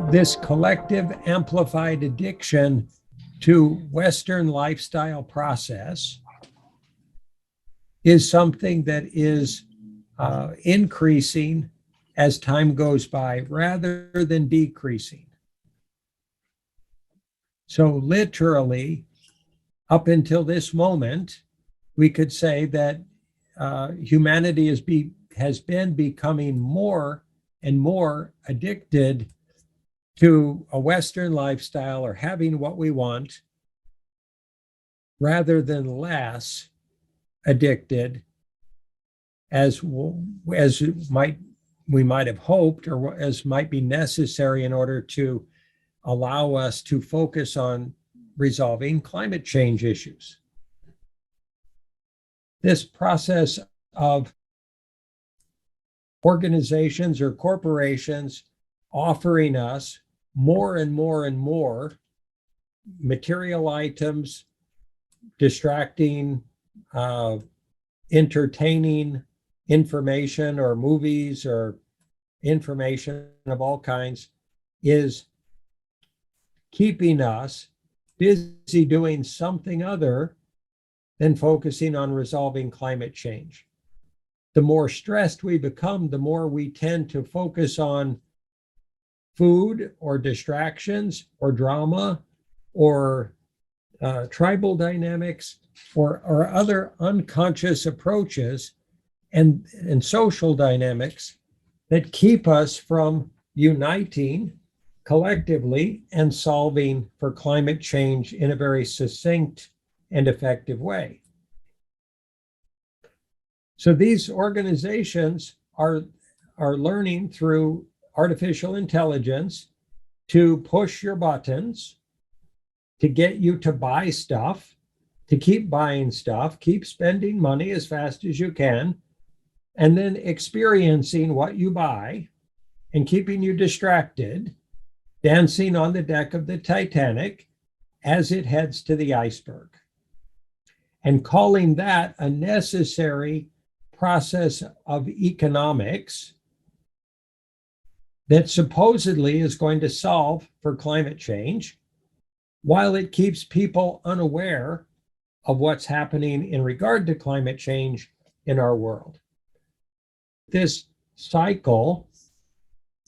This collective amplified addiction to Western lifestyle process is something that is increasing as time goes by rather than decreasing. So literally, up until this moment, we could say that humanity has been becoming more and more addicted to a Western lifestyle or having what we want rather than less addicted as we might have hoped or as might be necessary in order to allow us to focus on resolving climate change issues. This process of organizations or corporations offering us more and more and more material items, distracting, entertaining information or movies or information of all kinds is keeping us busy doing something other than focusing on resolving climate change. The more stressed we become, the more we tend to focus on food or distractions or drama or tribal dynamics or other unconscious approaches and social dynamics that keep us from uniting collectively and solving for climate change in a very succinct and effective way. So these organizations are learning through artificial intelligence to push your buttons, to get you to buy stuff, to keep buying stuff, keep spending money as fast as you can, and then experiencing what you buy and keeping you distracted, dancing on the deck of the Titanic as it heads to the iceberg, and calling that a necessary process of economics that supposedly is going to solve for climate change, while it keeps people unaware of what's happening in regard to climate change in our world. This cycle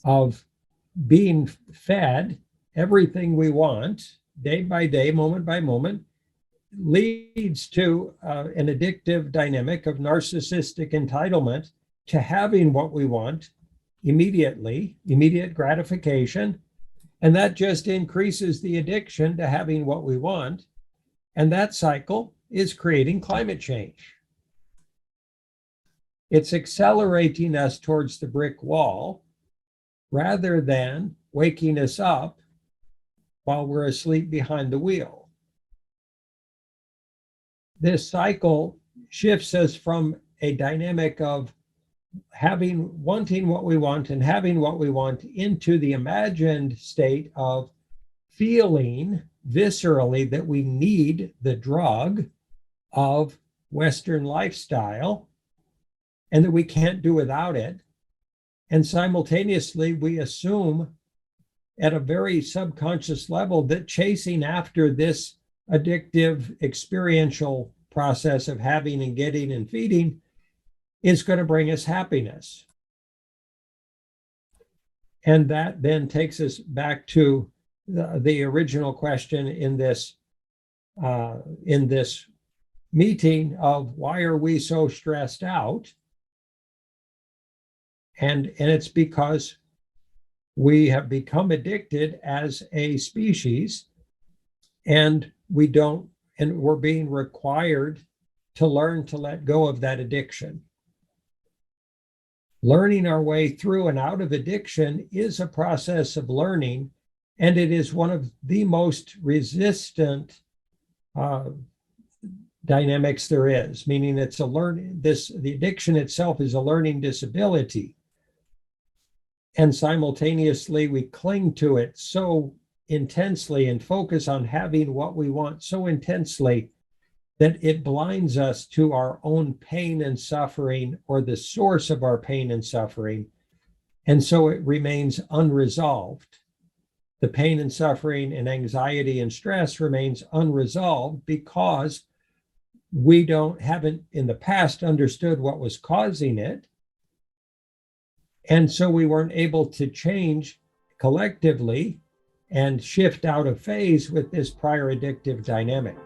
of being fed everything we want, day by day, moment by moment, leads to an addictive dynamic of narcissistic entitlement to having what we want immediately, immediate gratification. And that just increases the addiction to having what we want. And that cycle is creating climate change. It's accelerating us towards the brick wall rather than waking us up while we're asleep behind the wheel. This cycle shifts us from a dynamic of wanting what we want and having what we want into the imagined state of feeling viscerally that we need the drug of Western lifestyle and that we can't do without it. And simultaneously, we assume at a very subconscious level that chasing after this addictive experiential process of having and getting and feeding is going to bring us happiness. And that then takes us back to the original question in this meeting of why are we so stressed out? And it's because we have become addicted as a species, and we're being required to learn to let go of that addiction. Learning our way through and out of addiction is a process of learning, and it is one of the most resistant dynamics there is, meaning it's the addiction itself is a learning disability. And simultaneously, we cling to it so intensely and focus on having what we want so intensely that it blinds us to our own pain and suffering or the source of our pain and suffering. And so it remains unresolved. the pain and suffering and anxiety and stress remains unresolved because we haven't in the past understood what was causing it. And so we weren't able to change collectively and shift out of phase with this prior addictive dynamic.